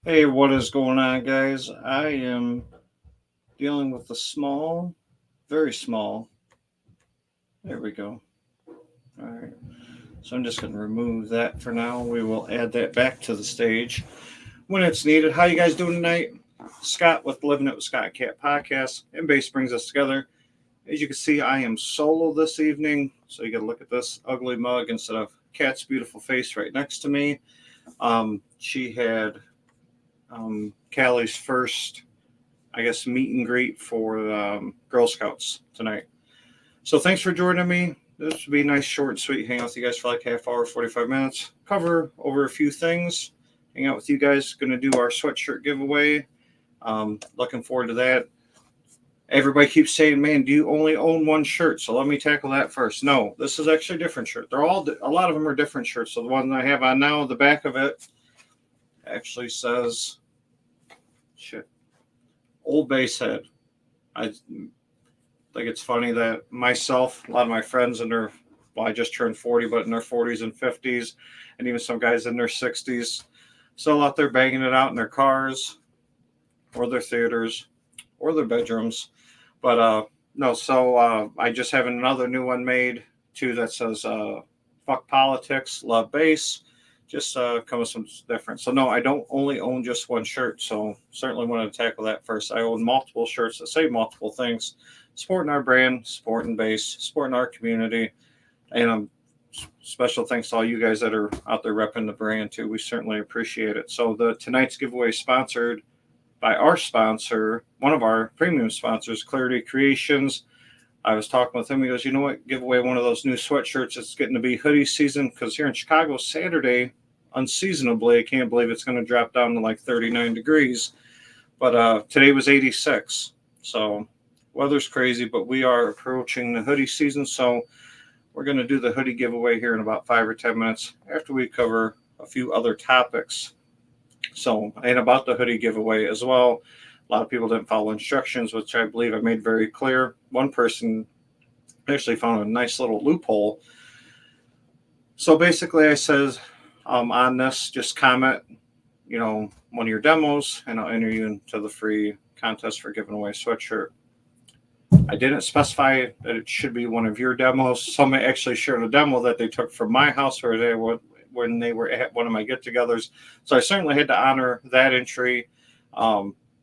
Hey, what is going on, guys? I am dealing with a small, very small. There we go. All right. So I'm just going to remove that for now. We will add that back to the stage when it's needed. How you guys doing tonight? Scott with Living It with Scott Cat podcast and Base brings us together. As you can see, I am solo this evening, so you got to look at this ugly mug instead of Cat's beautiful face right next to me. She had Callie's first, I guess, meet and greet for Girl Scouts tonight. So thanks for joining me. This would be a nice, short, and sweet. Hang out with you guys for like half hour, 45 minutes. Cover over a few things. Hang out with you guys. Going to do our sweatshirt giveaway. Looking forward to that. Everybody keeps saying, "Man, do you only own one shirt?" So let me tackle that first. No, this is actually a different shirt. They're all a lot of them are different shirts. So the one I have on now, the back of it actually says, "Shit, Old Basehead." I think it's funny that myself, a lot of my friends in their, well, I just turned 40, but in their 40s and 50s, and even some guys in their 60s, still out there banging it out in their cars or their theaters or their bedrooms. But no, so I just have another new one made too that says "Fuck politics, love bass." Just come with some different. So no, I don't only own just one shirt. So certainly want to tackle that first. I own multiple shirts that say multiple things, supporting our brand, supporting bass, supporting our community, and special thanks to all you guys that are out there repping the brand too. We certainly appreciate it. So the tonight's giveaway is sponsored by our sponsor, one of our premium sponsors, Clarity Creations. I was talking with him. He goes, "You know what? Give away one of those new sweatshirts. It's getting to be hoodie season because here in Chicago, Saturday, unseasonably, I can't believe it's going to drop down to like 39 degrees. But today was 86. So weather's crazy, but we are approaching the hoodie season. So we're going to do the hoodie giveaway here in about 5 or 10 minutes after we cover a few other topics. So, and about the hoodie giveaway as well. A lot of people didn't follow instructions, which I believe I made very clear. One person actually found a nice little loophole. So basically, I said on this, just comment, one of your demos, and I'll enter you into the free contest for giving away a sweatshirt. I didn't specify that it should be one of your demos. Somebody actually shared a demo that they took from my house when they were at one of my get-togethers. So I certainly had to honor that entry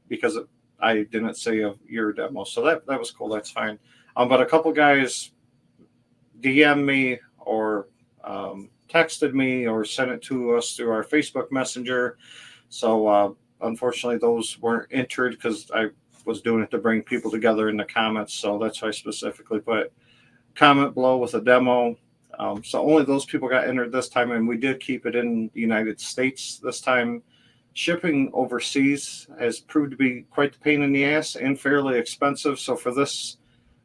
because I didn't say of your demo. So that was cool. That's fine. But a couple guys DM me or texted me or sent it to us through our Facebook Messenger. So unfortunately, those weren't entered because I was doing it to bring people together in the comments. So that's why I specifically put comment below with a demo. So only those people got entered this time, and we did keep it in the United States this time. Shipping overseas has proved to be quite the pain in the ass and fairly expensive. So for this,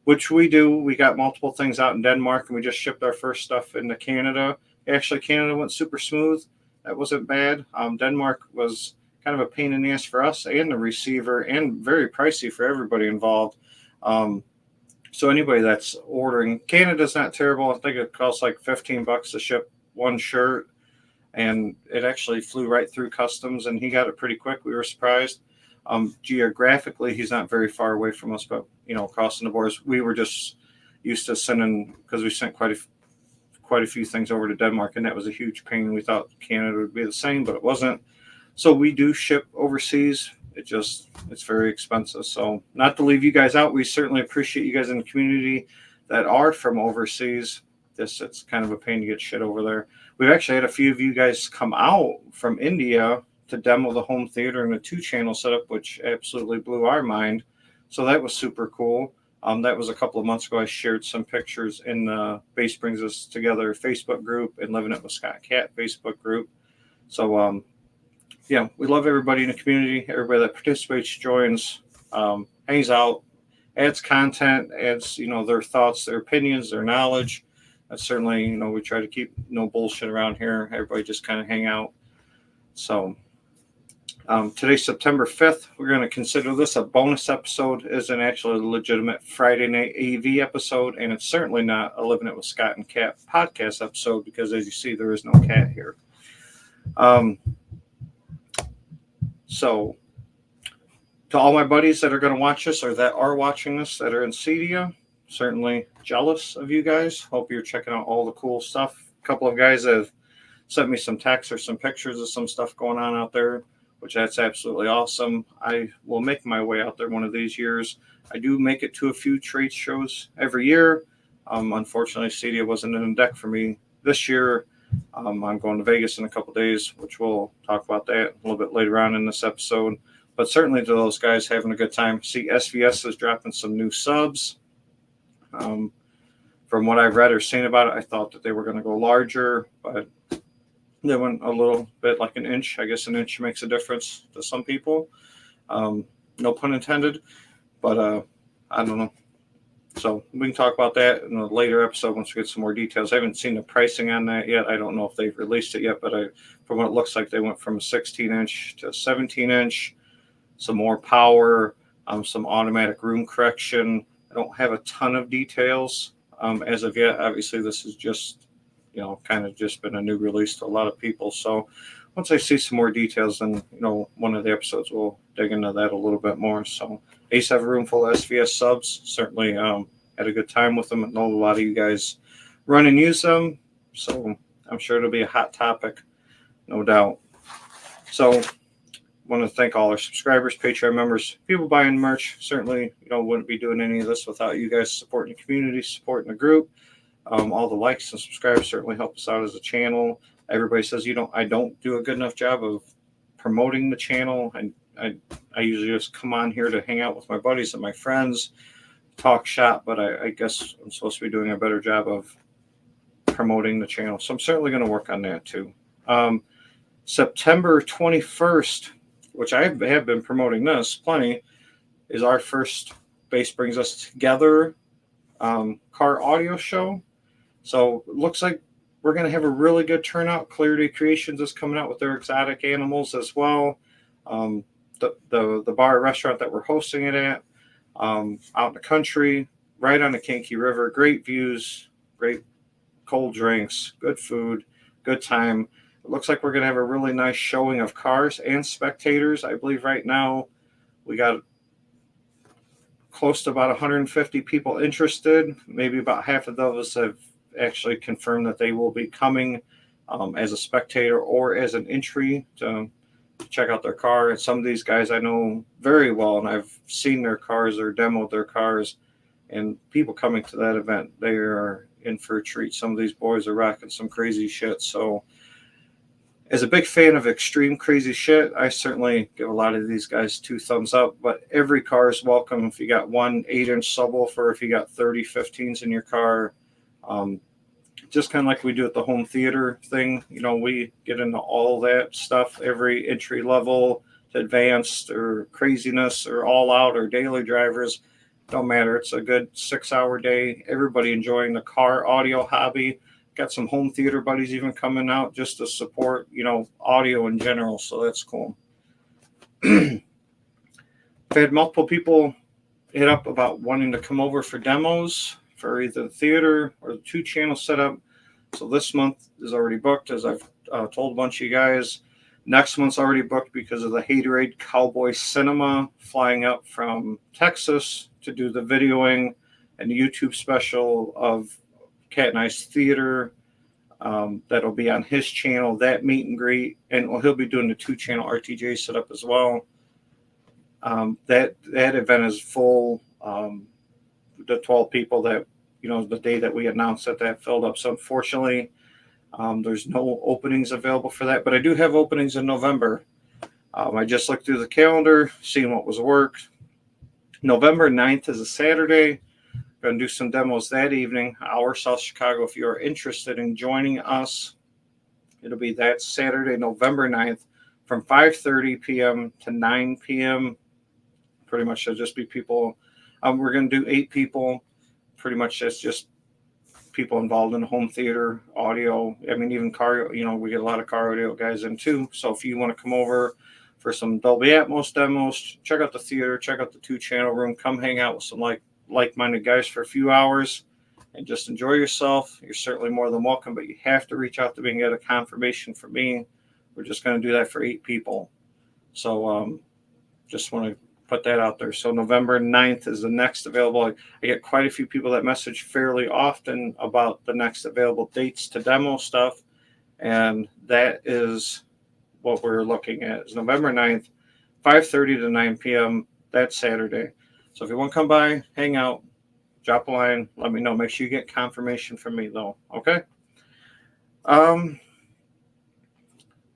which we do, we got multiple things out in Denmark, and we just shipped our first stuff into Canada. Actually, Canada went super smooth. That wasn't bad. Denmark was kind of a pain in the ass for us and the receiver, and very pricey for everybody involved. So anybody that's ordering, Canada's not terrible. I think it costs like $15 to ship one shirt, and it actually flew right through customs, and he got it pretty quick. We were surprised. Geographically, he's not very far away from us, but crossing the borders, we were just used to sending, because we sent quite a few things over to Denmark, and that was a huge pain. We thought Canada would be the same, but it wasn't. So we do ship overseas. It's very expensive. So not to leave you guys out, we certainly appreciate you guys in the community that are from overseas. It's kind of a pain to get shit over there. We've actually had a few of you guys come out from India to demo the home theater and the 2-channel setup, which absolutely blew our mind. So that was super cool. That was a couple of months ago. I shared some pictures in the Bass Brings Us Together Facebook group and Living It with Scott Cat Facebook group. So, yeah, we love everybody in the community. Everybody that participates, joins, hangs out, adds content, adds, their thoughts, their opinions, their knowledge. That's certainly, we try to keep no bullshit around here. Everybody just kind of hang out. So today's September 5th. We're going to consider this a bonus episode. It isn't actually a legitimate Friday night AV episode, and it's certainly not a Living It with Scott and Cat podcast episode because, as you see, there is no cat here. So to all my buddies that are going to watch this or that are watching this that are in Cedia, certainly jealous of you guys. Hope you're checking out all the cool stuff. A couple of guys have sent me some texts or some pictures of some stuff going on out there, which that's absolutely awesome. I will make my way out there one of these years. I do make it to a few trade shows every year. Unfortunately, Cedia wasn't in deck for me this year. I'm going to Vegas in a couple days, which we'll talk about that a little bit later on in this episode. But certainly to those guys having a good time. See, SVS is dropping some new subs. From what I've read or seen about it, I thought that they were going to go larger, but they went a little bit like an inch. I guess an inch makes a difference to some people. No pun intended, but I don't know. So we can talk about that in a later episode once we get some more details. I haven't seen the pricing on that yet. I don't know if they've released it yet, but from what it looks like, they went from a 16-inch to a 17-inch. Some more power, some automatic room correction. I don't have a ton of details as of yet. Obviously, this is just, kind of just been a new release to a lot of people. So once I see some more details, then, one of the episodes we'll dig into that a little bit more. So I used to have a room full of SVS subs. Certainly had a good time with them. I know a lot of you guys run and use them. So I'm sure it'll be a hot topic, no doubt. So want to thank all our subscribers, Patreon members, people buying merch. Certainly, wouldn't be doing any of this without you guys supporting the community, supporting the group. All the likes and subscribers certainly help us out as a channel. Everybody says I don't do a good enough job of promoting the channel. And I usually just come on here to hang out with my buddies and my friends, talk shop, but I guess I'm supposed to be doing a better job of promoting the channel. So I'm certainly going to work on that too. September 21st, which I have been promoting this plenty, is our first Bass Brings Us Together car audio show. So it looks like we're going to have a really good turnout. Clarity Creations is coming out with their exotic animals as well. The bar restaurant that we're hosting it at, out in the country, right on the Kankakee River. Great views, great cold drinks, good food, good time. It looks like we're going to have a really nice showing of cars and spectators. I believe right now we got close to about 150 people interested. Maybe about half of those have actually confirmed that they will be coming as a spectator or as an entry to check out their car. And some of these guys I know very well, and I've seen their cars or demoed their cars. And people coming to that event, they are in for a treat. Some of these boys are rocking some crazy shit. So as a big fan of extreme crazy shit, I certainly give a lot of these guys 2 thumbs up, but every car is welcome. If you got one 8-inch subwoofer, if you got 30 15s in your car, just kind of like we do at the home theater thing, we get into all that stuff, every entry level to advanced or craziness or all out or daily drivers, don't matter. It's a good 6-hour day. Everybody enjoying the car audio hobby. Got some home theater buddies even coming out just to support, audio in general. So that's cool. I've had multiple people hit up about wanting to come over for demos for either the theater or the 2-channel setup. So this month is already booked, as I've told a bunch of you guys. Next month's already booked because of the Haterade Cowboy Cinema flying up from Texas to do the videoing and the YouTube special of Cat and Ice Theater. That'll be on his channel, that meet and greet, and he'll be doing the 2-channel RTJ setup as well. That event is full. The 12 people that, the day that we announced that filled up. So unfortunately, there's no openings available for that, but I do have openings in November. I just looked through the calendar, seeing what was worked. November 9th is a Saturday. Going to do some demos that evening, our South Chicago. If you are interested in joining us, it'll be that Saturday, November 9th, from 5:30 p.m. to 9 p.m. Pretty much there'll just be people. We're going to do 8 people. Pretty much that's just people involved in home theater, audio. I mean, even car, we get a lot of car audio guys in too. So if you want to come over for some Dolby Atmos demos, check out the theater, check out the 2-channel room, come hang out with some like-minded guys for a few hours and just enjoy yourself. You're certainly more than welcome, but you have to reach out to me and get a confirmation from me. We're just going to do that for 8 people. So just want to put that out there. So November 9th is the next available. I get quite a few people that message fairly often about the next available dates to demo stuff. And that is what we're looking at is November 9th, 5:30 to 9 p.m. That Saturday. So if you want to come by, hang out, drop a line, let me know. Make sure you get confirmation from me though. Okay.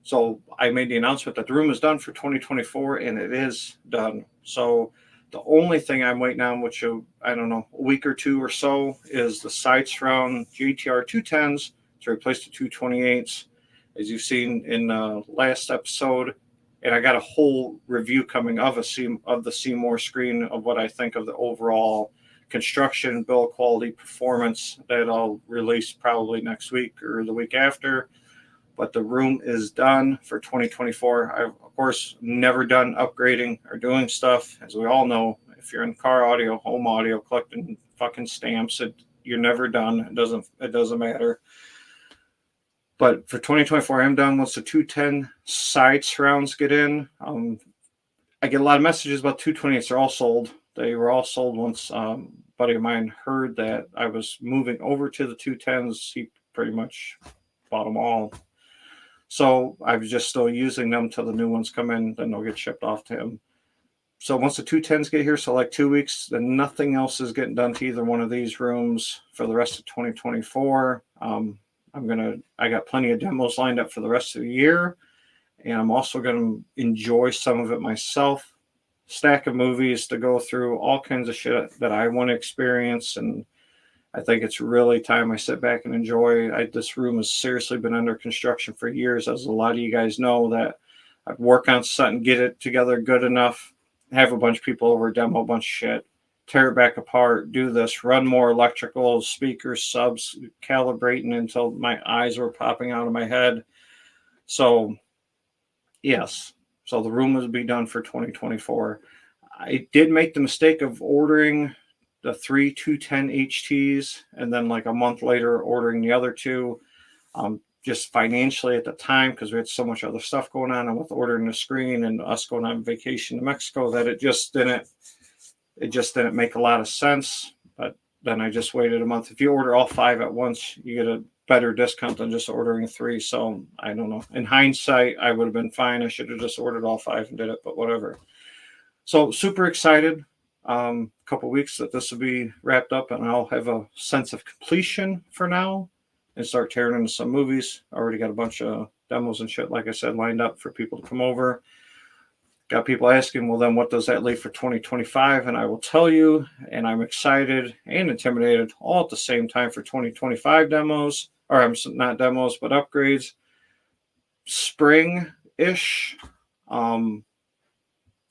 So I made the announcement that the room is done for 2024, and it is done. So the only thing I'm waiting on, which I don't know, a week or two or so, is the side surround GTR 210s to replace the 228s, as you've seen in the last episode. And I got a whole review coming of the Seymour screen of what I think of the overall construction, build quality, performance that I'll release probably next week or the week after. But the room is done for 2024. I've, of course, never done upgrading or doing stuff. As we all know, if you're in car audio, home audio, collecting fucking stamps, you're never done. It doesn't matter. But for 2024, I'm done once the 210 side surrounds get in. I get a lot of messages about 228s. They're all sold. They were all sold once a buddy of mine heard that I was moving over to the 210s. He pretty much bought them all. So I was just still using them till the new ones come in, then they'll get shipped off to him. So once the 210s get here, so like 2 weeks, then nothing else is getting done to either one of these rooms for the rest of 2024. I got plenty of demos lined up for the rest of the year, and I'm also going to enjoy some of it myself. Stack of movies to go through, all kinds of shit that I want to experience, and I think it's really time I sit back and enjoy. This room has seriously been under construction for years, as a lot of you guys know, that I'd work on something, get it together good enough, have a bunch of people over, demo a bunch of shit, tear it back apart, do this, run more electrical, speakers, subs, calibrating until my eyes were popping out of my head. So, yes. So the room will be done for 2024. I did make the mistake of ordering the 3 210 HTs and then like a month later ordering the other two, just financially at the time, because we had so much other stuff going on, and with ordering the screen and us going on vacation to Mexico, that it just didn't make a lot of sense. But then I just waited a month. If you order all 5 at once, you get a better discount than just ordering 3. So I don't know. In hindsight, I would have been fine. I should have just ordered all 5 and did it, but whatever. So super excited. Couple weeks that this will be wrapped up, and I'll have a sense of completion for now and start tearing into some movies. I already got a bunch of demos and shit, like I said, lined up for people to come over. Got people asking, well, then what does that leave for 2025? And I will tell you, and I'm excited and intimidated all at the same time for 2025 demos, or I'm not demos, but upgrades. Spring-ish.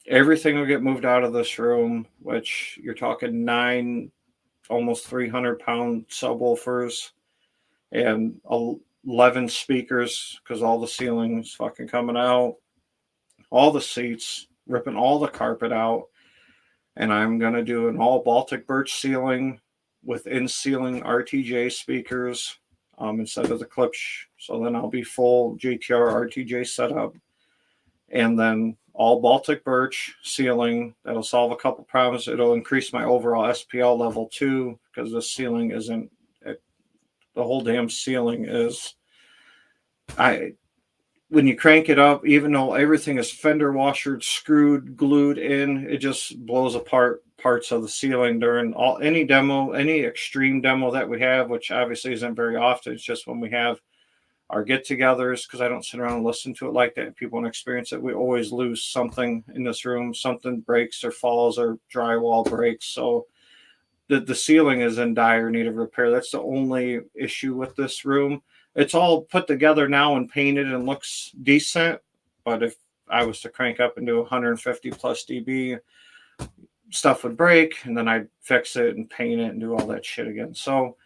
Everything will get moved out of this room, which you're talking 9, almost 300-pound subwoofers and 11 speakers, because all the ceiling's fucking coming out, all the seats, ripping all the carpet out. And I'm going to do an all Baltic birch ceiling with in-ceiling RTJ speakers instead of the Klipsch. So then I'll be full GTR RTJ setup. And then all Baltic birch ceiling. That'll solve a couple problems. It'll increase my overall SPL level too, because the ceiling isn't, the whole damn ceiling is, when you crank it up, even though everything is fender washered, screwed, glued in, it just blows apart parts of the ceiling during any extreme demo that we have, which obviously isn't very often. It's just when we have our get-togethers, because I don't sit around and listen to it like that. People want to experience it. We always lose something in this room. Something breaks or falls or drywall breaks. So the ceiling is in dire need of repair. That's the only issue with this room. It's all put together now and painted and looks decent. But if I was to crank up and do 150 plus dB, stuff would break, and then I'd fix it and paint it and do all that shit again. So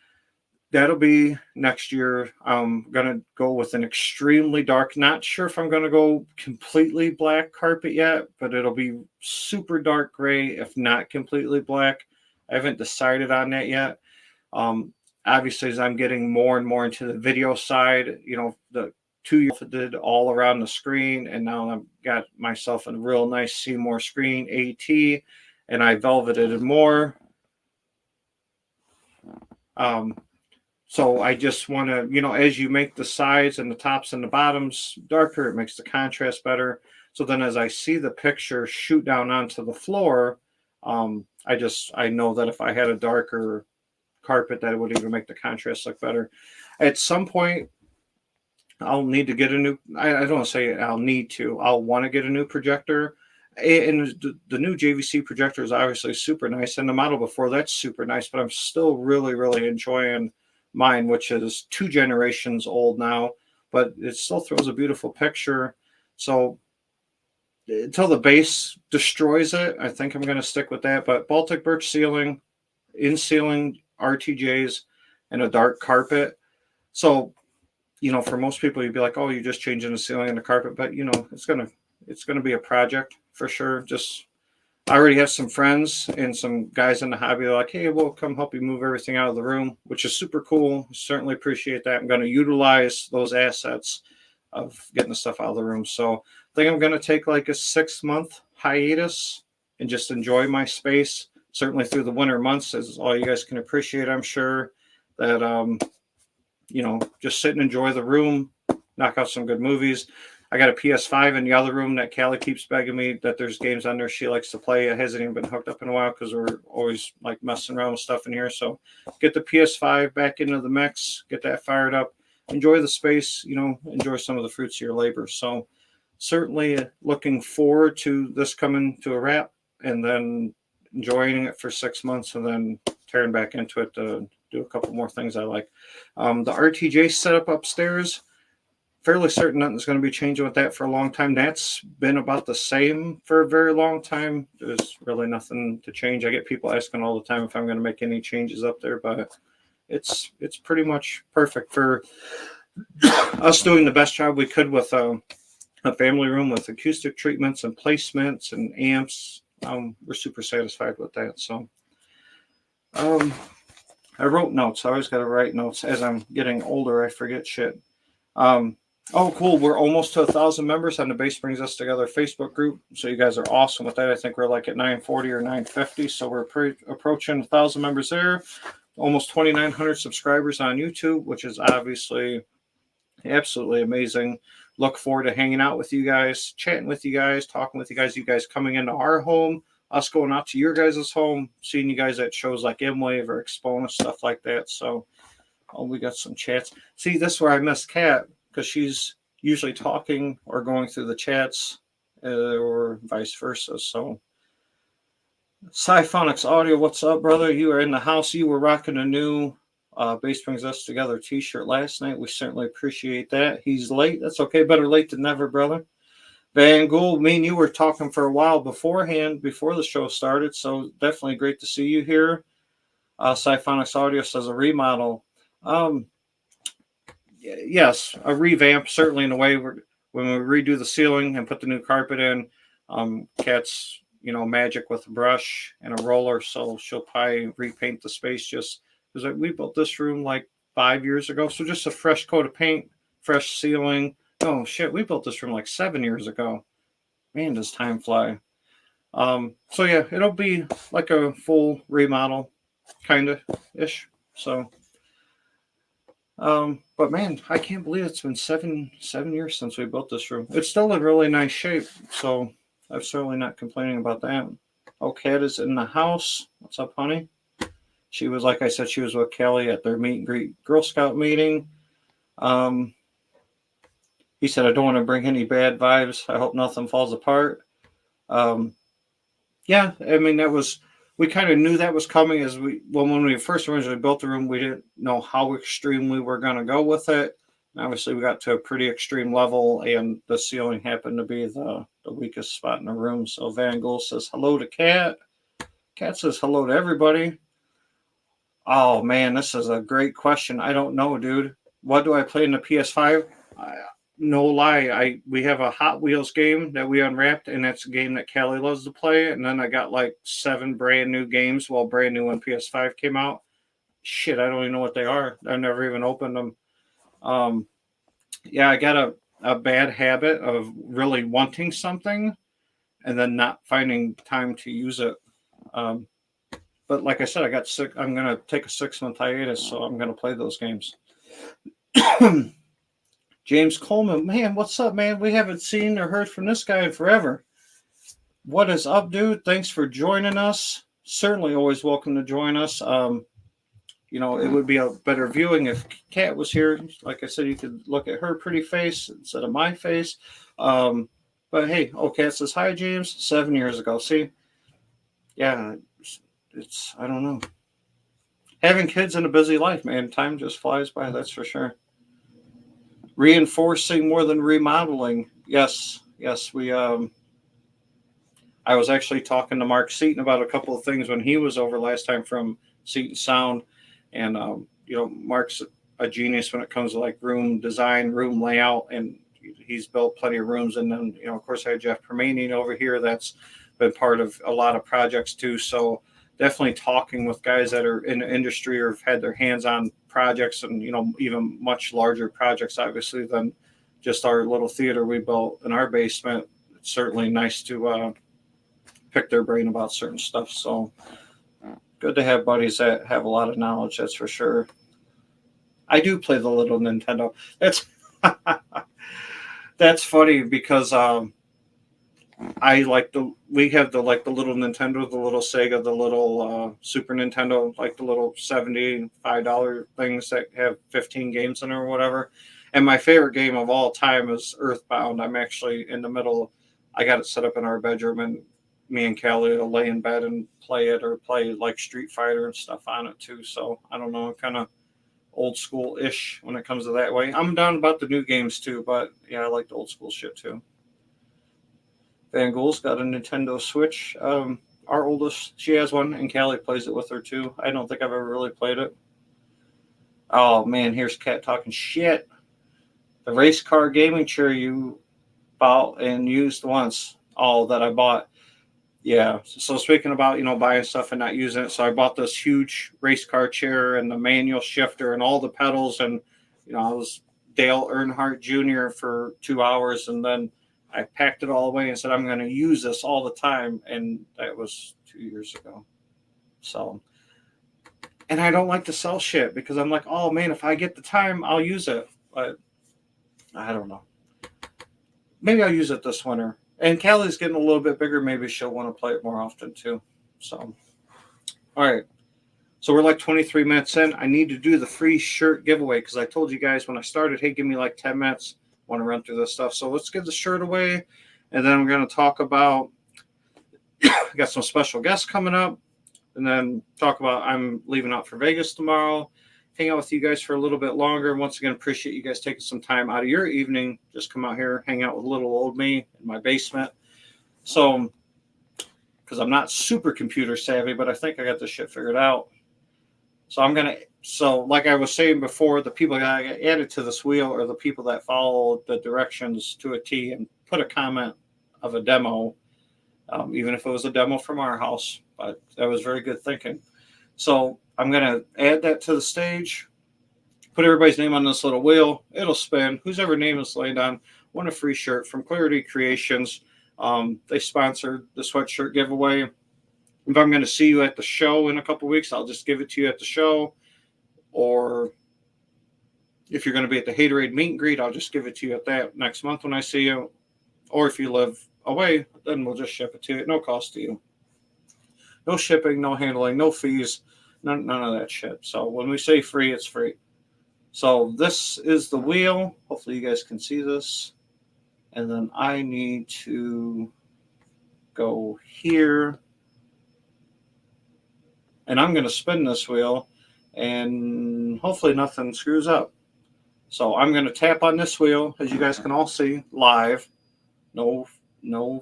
that'll be next year. I'm going to go with an extremely dark, not sure if I'm going to go completely black carpet yet, but it'll be super dark gray, if not completely black. I haven't decided on that yet. Obviously, as I'm getting more and more into the video side, the 2 years did all around the screen, and now I've got myself a real nice Seymour screen AT, and I velveted more. So I just want to, as you make the sides and the tops and the bottoms darker, it makes the contrast better. So then as I see the picture shoot down onto the floor, I know that if I had a darker carpet, that it would even make the contrast look better. At some point, I'll need to get a new, I don't want to say I'll need to, I'll want to get a new projector. And the new JVC projector is obviously super nice, and the model before that's super nice, but I'm still really, really enjoying mine, which is 2 generations old now, but it still throws a beautiful picture. So until the base destroys it, I think I'm going to stick with that. But Baltic birch ceiling, in ceiling RTJs, and a dark carpet. So, for most people, you'd be like, oh, you're just changing the ceiling and the carpet, but it's gonna be a project for sure. I already have some friends and some guys in the hobby. They're like, hey, we'll come help you move everything out of the room, which is super cool. Certainly appreciate that. I'm going to utilize those assets of getting the stuff out of the room. So I think I'm going to take like a 6-month hiatus and just enjoy my space, certainly through the winter months, as all you guys can appreciate. I'm sure that, just sit and enjoy the room, knock out some good movies. I got a PS5 in the other room that Callie keeps begging me that there's games on there she likes to play. It hasn't even been hooked up in a while because we're always like messing around with stuff in here. So get the PS5 back into the mix, get that fired up, enjoy the space, enjoy some of the fruits of your labor. So certainly looking forward to this coming to a wrap, and then enjoying it for 6 months, and then tearing back into it to do a couple more things I like. The RTJ setup upstairs, fairly certain nothing's going to be changing with that for a long time. That's been about the same for a very long time. There's really nothing to change. I get people asking all the time if I'm going to make any changes up there, but it's pretty much perfect for us doing the best job we could with a family room with acoustic treatments and placements and amps. We're super satisfied with that. So I wrote notes. I always got to write notes. As I'm getting older, I forget shit. Oh, cool. We're almost to 1,000 members on the Base Brings Us Together Facebook group. So you guys are awesome with that. I think we're like at 940 or 950. So we're approaching 1,000 members there. Almost 2,900 subscribers on YouTube, which is obviously absolutely amazing. Look forward to hanging out with you guys, chatting with you guys, talking with you guys coming into our home, us going out to your guys' home, seeing you guys at shows like M-Wave or Exponus, stuff like that. So we got some chats. See, this is where I miss Kat, because she's usually talking or going through the chats or vice versa. So Sciphonics Audio, what's up, brother? You are in the house. You were rocking a new Base Brings Us Together t-shirt last night. We certainly appreciate that. He's late. That's okay. Better late than never, brother. Van Gould, me and you were talking for a while beforehand, before the show started. So definitely great to see you here. Sciphonics Audio says a remodel. Yes, a revamp, certainly in a way. When we redo the ceiling and put the new carpet in, Kat's, magic with a brush and a roller, so she'll probably repaint the space just because we built this room like 5 years ago. So just a fresh coat of paint, fresh ceiling. Oh, shit, we built this room like 7 years ago. Man, does time fly. So, yeah, it'll be like a full remodel, kind of, ish. So... but man, I can't believe it's been seven years since we built this room. It's still in really nice shape, so I'm certainly not complaining about that. Oh, Kat is in the house. What's up, honey? She was, like I said, she was with Kelly at their meet and greet Girl Scout meeting. He said, I don't want to bring any bad vibes. I hope nothing falls apart. Yeah, I mean, we kind of knew that was coming when we first originally built the room. We didn't know how extreme we were going to go with it. And obviously, we got to a pretty extreme level, and the ceiling happened to be the weakest spot in the room. So Van Gool says hello to Kat. Kat says hello to everybody. Oh, man, this is a great question. I don't know, dude. What do I play in the PS5? No lie, we have a Hot Wheels game that we unwrapped, and that's a game that Callie loves to play. And then I got like 7 brand new games, brand new when PS5 came out. Shit, I don't even know what they are. I've never even opened them. yeah, I got a bad habit of really wanting something and then not finding time to use it. Um, but like I said, I got sick. I'm gonna take a 6 month hiatus, so I'm gonna play those games. James Coleman, man, what's up, man? We haven't seen or heard from this guy in forever. What is up, dude? Thanks for joining us. Certainly, always welcome to join us. It would be a better viewing if Kat was here. Like I said, you could look at her pretty face instead of my face. But hey, Kat says hi, James. 7 years ago. See, yeah, it's I don't know. Having kids in a busy life, man, time just flies by. That's for sure. Reinforcing more than remodeling. Yes. We. I was actually talking to Mark Seaton about a couple of things when he was over last time from Seaton Sound, and Mark's a genius when it comes to like room design, room layout, and he's built plenty of rooms. And then of course I had Jeff Permanian over here that's been part of a lot of projects too. So definitely talking with guys that are in the industry or have had their hands on projects, and even much larger projects obviously than just our little theater we built in our basement. It's certainly nice to pick their brain about certain stuff. So good to have buddies that have a lot of knowledge, that's for sure. I do play the little Nintendo. That's funny because I like we have the little Nintendo, the little Sega, the little Super Nintendo, like the little $75 things that have 15 games in it or whatever. And my favorite game of all time is Earthbound. I'm actually in the middle. I got it set up in our bedroom, and me and Callie will lay in bed and play it, or play like Street Fighter and stuff on it too. So I don't know, kind of old school ish when it comes to that way. I'm down about the new games too, but yeah, I like the old school shit too. Van Gool's got a Nintendo Switch. Our oldest, she has one, and Callie plays it with her too. I don't think I've ever really played it. Oh man, here's Kat talking shit. The race car gaming chair you bought and used once. All that I bought. Yeah. So speaking about, buying stuff and not using it. So I bought this huge race car chair and the manual shifter and all the pedals. And, I was Dale Earnhardt Jr. for 2 hours. And then I packed it all away and said, I'm going to use this all the time. And that was 2 years ago. So, and I don't like to sell shit because I'm like, oh man, if I get the time, I'll use it. But I don't know. Maybe I'll use it this winter. And Callie's getting a little bit bigger. Maybe she'll want to play it more often too. So, all right. So we're like 23 minutes in. I need to do the free shirt giveaway because I told you guys when I started, hey, give me like 10 minutes. I want to run through this stuff. So let's give the shirt away. And then I'm going to talk about, I got some special guests coming up. And then talk about, I'm leaving out for Vegas tomorrow. Hang out with you guys for a little bit longer. Once again, appreciate you guys taking some time out of your evening. Just come out here, hang out with little old me in my basement. So, because I'm not super computer savvy, but I think I got this shit figured out. So like I was saying before, the people that I added to this wheel are the people that follow the directions to a T and put a comment of a demo, even if it was a demo from our house. But that was very good thinking. So I'm going to add that to the stage, put everybody's name on this little wheel. It'll spin. Whose ever name is laid on, won a free shirt from Clarity Creations. They sponsored the sweatshirt giveaway. If I'm going to see you at the show in a couple of weeks, I'll just give it to you at the show. Or if you're going to be at the Haterade meet and greet, I'll just give it to you at that next month when I see you. Or if you live away, then we'll just ship it to you at no cost to you. No shipping, no handling, no fees. None of that shit. So when we say free, it's free. So this is the wheel. Hopefully you guys can see this. And then I need to go here. And I'm going to spin this wheel. And hopefully nothing screws up. So I'm going to tap on this wheel, as you guys can all see, live. No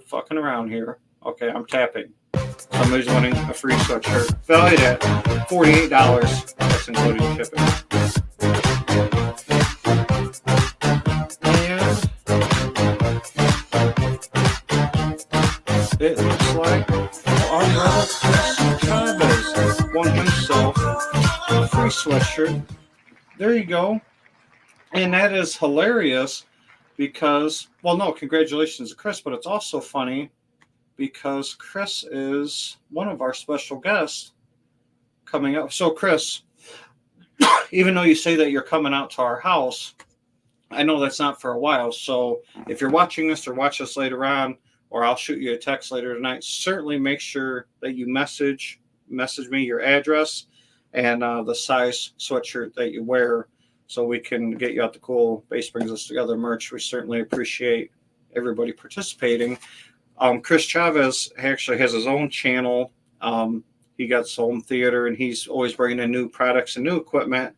fucking around here. Okay, I'm tapping. Somebody's winning a free sweatshirt. Valued at $48. That's including shipping. And it looks like our brother Chris Chavez won himself a free sweatshirt. There you go. And that is hilarious because, well, no, congratulations to Chris, but it's also funny because Chris is one of our special guests coming up. So, Chris, even though you say that you're coming out to our house, I know that's not for a while. So, if you're watching this or watch this later on, or I'll shoot you a text later tonight, certainly make sure that you message me your address and the size sweatshirt that you wear so we can get you out the cool Base Brings Us Together merch. We certainly appreciate everybody participating. Chris Chavez actually has his own channel. He got his home theater, and he's always bringing in new products and new equipment.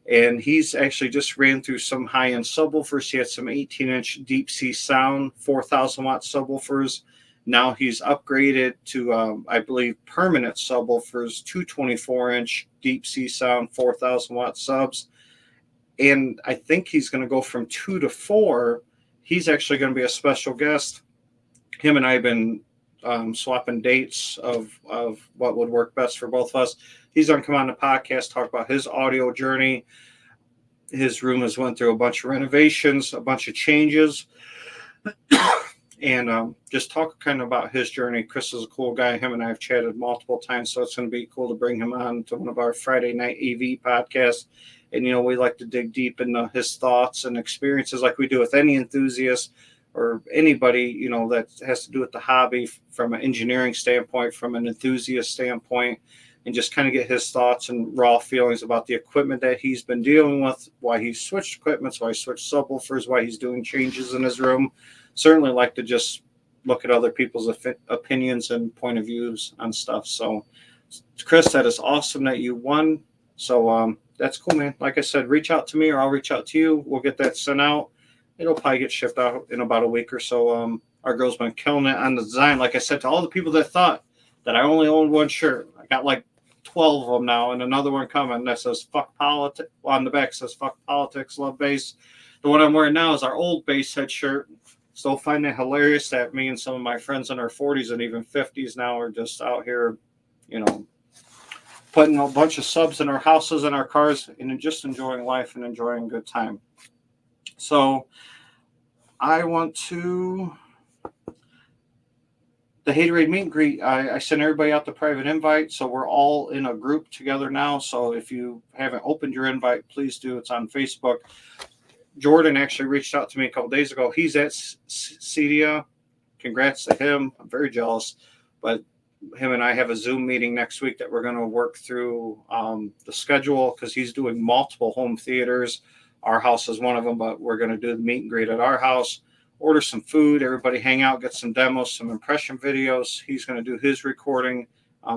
And he's actually just ran through some high-end subwoofers. He had some 18-inch deep sea sound, 4,000 watt subwoofers. Now he's upgraded to, I believe, permanent subwoofers, 224-inch deep sea sound, 4,000 watt subs. And I think he's going to go from 2 to 4. He's actually going to be a special guest. Him and I have been swapping dates of what would work best for both of us. He's going to come on the podcast, talk about his audio journey. His room has went through a bunch of renovations, a bunch of changes, and just talk kind of about his journey. Chris is a cool guy. Him and I have chatted multiple times, so it's going to be cool to bring him on to one of our Friday night EV podcasts. And, we like to dig deep into his thoughts and experiences like we do with any enthusiast or anybody, that has to do with the hobby from an engineering standpoint, from an enthusiast standpoint, and just kind of get his thoughts and raw feelings about the equipment that he's been dealing with, why he switched equipment, why he switched subwoofers, why he's doing changes in his room. Certainly like to just look at other people's opinions and point of views on stuff. So, Chris, that is awesome that you won. So that's cool, man. Like I said, reach out to me or I'll reach out to you. We'll get that sent out. It'll probably get shipped out in about a week or so. Our girl's been killing it on the design. Like I said, to all the people that thought that I only owned one shirt, I got like 12 of them now, and another one coming that says "fuck politics." Well, on the back says "fuck politics, love base." The one I'm wearing now is our old base head shirt. Still find it hilarious that me and some of my friends in our 40s and even 50s now are just out here, putting a bunch of subs in our houses and our cars and just enjoying life and enjoying a good time. So I want to, the Haterade meet and greet, I sent everybody out the private invite. So we're all in a group together now. So if you haven't opened your invite, please do. It's on Facebook. Jordan actually reached out to me a couple days ago. He's at CEDIA. Congrats to him. I'm very jealous. But him and I have a Zoom meeting next week that we're going to work through the schedule because he's doing multiple home theaters. Our house is one of them, but we're going to do the meet and greet at our house, order some food, everybody hang out, get some demos, some impression videos. He's going to do his recording.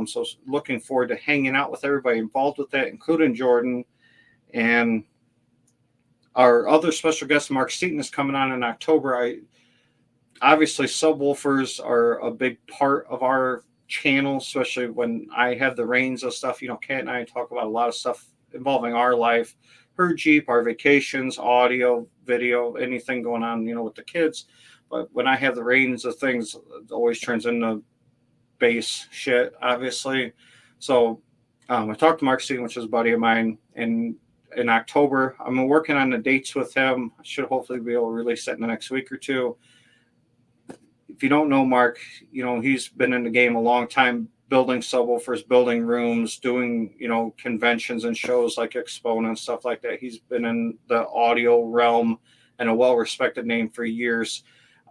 So looking forward to hanging out with everybody involved with that, including Jordan. And our other special guest, Mark Seaton, is coming on in October. Obviously, subwoofers are a big part of our channel, especially when I have the reins of stuff. Kat and I talk about a lot of stuff involving our life, her Jeep, our vacations, audio, video, anything going on, with the kids. But when I have the reins of things, it always turns into base shit, obviously. So I talked to Mark Seaton, which is a buddy of mine, and in October, I'm working on the dates with him. I should hopefully be able to release that in the next week or two. If you don't know Mark, he's been in the game a long time, building subwoofers, building rooms, doing, conventions and shows like Expo and stuff like that. He's been in the audio realm and a well-respected name for years.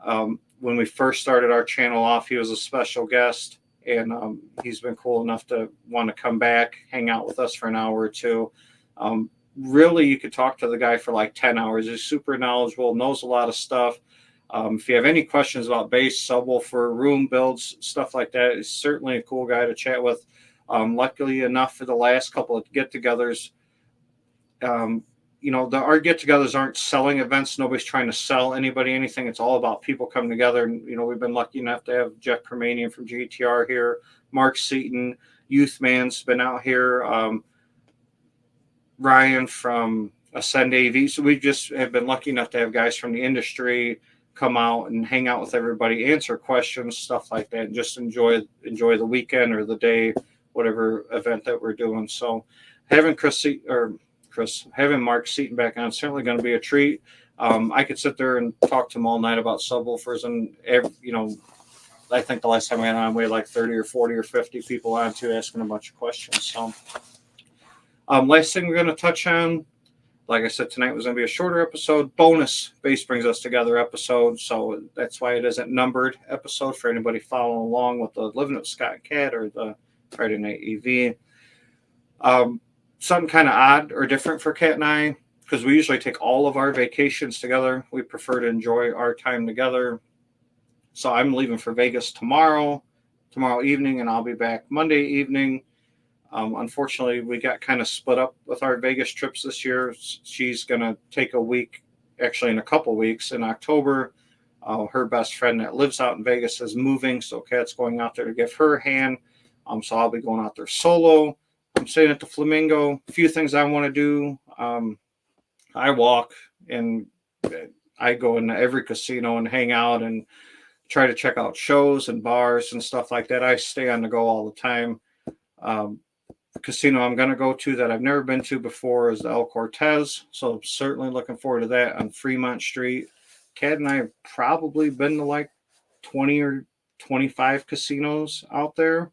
When we first started our channel off, he was a special guest, and he's been cool enough to want to come back, hang out with us for an hour or two. Really, you could talk to the guy for like 10 hours. He's super knowledgeable, knows a lot of stuff. If you have any questions about bass, subwoofer, room builds, stuff like that, he's certainly a cool guy to chat with. Luckily enough, for the last couple of get-togethers, our get-togethers aren't selling events. Nobody's trying to sell anybody anything. It's all about people coming together. And, we've been lucky enough to have Jeff Permanian from GTR here, Mark Seaton, Youthman's been out here, Ryan from Ascend AV. So we just have been lucky enough to have guys from the industry come out and hang out with everybody, answer questions, stuff like that, and just enjoy the weekend or the day, whatever event that we're doing. So having Chris Chris. Having Mark Seaton back on is certainly going to be a treat. I could sit there and talk to him all night about subwoofers, and I think the last time I had on, we had like 30 or 40 or 50 people on too, asking a bunch of questions. So, last thing we're going to touch on, like I said, tonight was going to be a shorter episode, bonus Bass Brings Us Together episode. So that's why it isn't numbered episode for anybody following along with the Living with Scott and Cat or the Friday Night EV. Something kind of odd or different for Cat and I, because we usually take all of our vacations together. We prefer to enjoy our time together. So I'm leaving for Vegas tomorrow evening, and I'll be back Monday evening. Unfortunately, we got kind of split up with our Vegas trips this year. She's going to take a week, actually in a couple weeks in October. Her best friend that lives out in Vegas is moving, so Kat's going out there to give her a hand. So I'll be going out there solo. I'm staying at the Flamingo. A few things I want to do. I walk and I go into every casino and hang out and try to check out shows and bars and stuff like that. I stay on the go all the time. Casino I'm going to go to that I've never been to before is the El Cortez. So certainly looking forward to that on Fremont Street. Kat and I have probably been to like 20 or 25 casinos out there.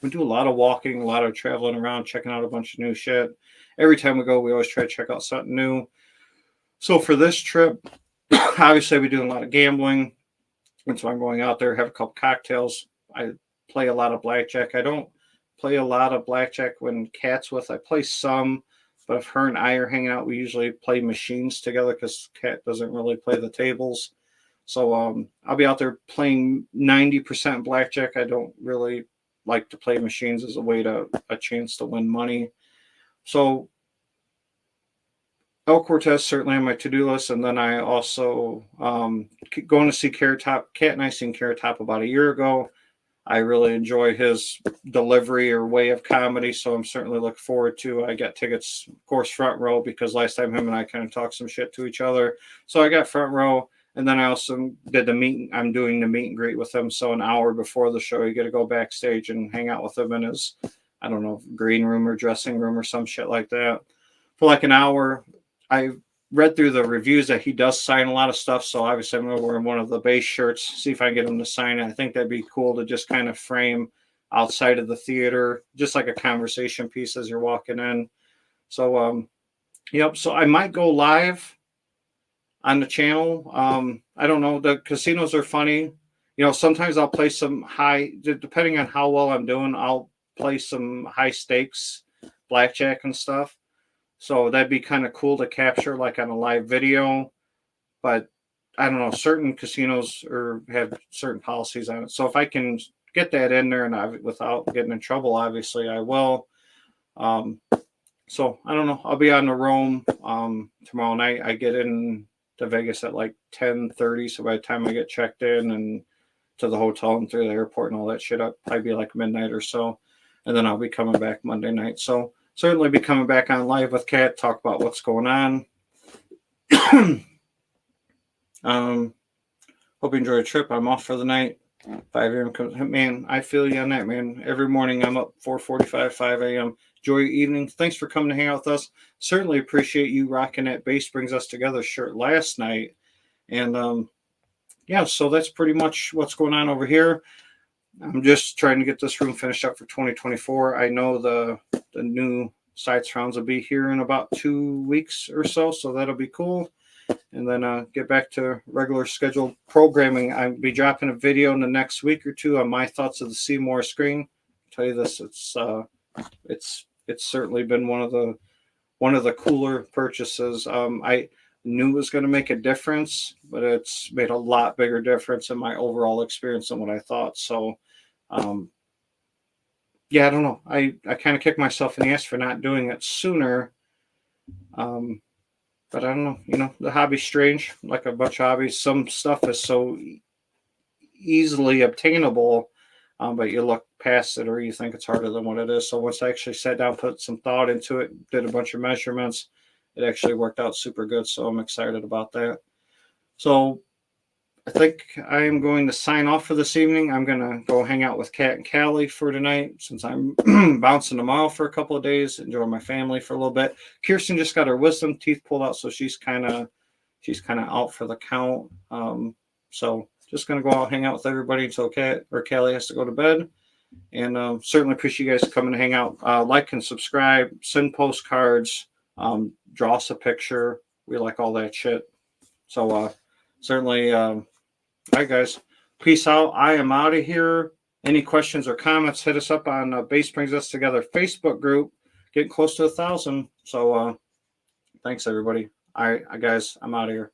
We do a lot of walking, a lot of traveling around, checking out a bunch of new shit. Every time we go, we always try to check out something new. So for this trip, obviously we're doing a lot of gambling. And so I'm going out there, have a couple cocktails. I play a lot of blackjack. I don't play a lot of blackjack when Kat's with. I play some, but if her and I are hanging out, we usually play machines together because Kat doesn't really play the tables. So I'll be out there playing 90% blackjack. I don't really like to play machines as a chance to win money. So El Cortez certainly on my to-do list, and then I also going to see Carrot Top. Kat and I seen Carrot Top about a year ago. I really enjoy his delivery or way of comedy, so I'm certainly looking forward to. I got tickets, of course, front row because last time him and I kind of talked some shit to each other, so I got front row. And then I also did I'm doing the meet and greet with him. So an hour before the show, you get to go backstage and hang out with him in his, I don't know, green room or dressing room or some shit like that for like an hour. I read through the reviews that he does sign a lot of stuff. So obviously I'm going to wear one of the base shirts, see if I can get him to sign it. I think that'd be cool to just kind of frame outside of the theater, just like a conversation piece as you're walking in. So, yep. So I might go live on the channel. I don't know. The casinos are funny. Sometimes I'll play some depending on how well I'm doing, I'll play some high stakes blackjack and stuff. So that'd be kind of cool to capture like on a live video. But I don't know, certain casinos have certain policies on it. So if I can get that in there and without getting in trouble, obviously I will. So I don't know. I'll be on the roam tomorrow night. I get in to Vegas at like 10:30. So by the time I get checked in and to the hotel and through the airport and all that shit, I'll probably be like midnight or so. And then I'll be coming back Monday night. So certainly be coming back on live with Kat, talk about what's going on. Hope you enjoy the trip. I'm off for the night. 5 a.m. Man, I feel you on that, man. Every morning I'm up 4:45, 5 a.m. Enjoy your evening. Thanks for coming to hang out with us. Certainly appreciate you rocking that Bass Brings Us Together shirt last night. And so that's pretty much what's going on over here. I'm just trying to get this room finished up for 2024. I know the new side surrounds will be here in about 2 weeks or so that'll be cool. And then get back to regular scheduled programming. I'll be dropping a video in the next week or two on my thoughts of the Seymour screen. I'll tell you this, it's certainly been one of the cooler purchases. I knew it was going to make a difference, but it's made a lot bigger difference in my overall experience than what I thought. So, I don't know. I kind of kicked myself in the ass for not doing it sooner. But I don't know. The hobby's strange, like a bunch of hobbies. Some stuff is so easily obtainable, but you look past it or you think it's harder than what it is. So once I actually sat down, put some thought into it, did a bunch of measurements, it actually worked out super good. So I'm excited about that. So I think I am going to sign off for this evening. I'm going to go hang out with Kat and Callie for tonight since I'm bouncing tomorrow for a couple of days, enjoy my family for a little bit. Kirsten just got her wisdom teeth pulled out, so she's kind of out for the count. So just going to go out and hang out with everybody until Kat or Callie has to go to bed. And certainly appreciate you guys coming to hang out. Like and subscribe, send postcards, draw us a picture. We like all that shit. So certainly, all right, guys. Peace out. I am out of here. Any questions or comments, hit us up on Base Brings Us Together Facebook group. Getting close to 1,000. So thanks, everybody. All right, guys, I'm out of here.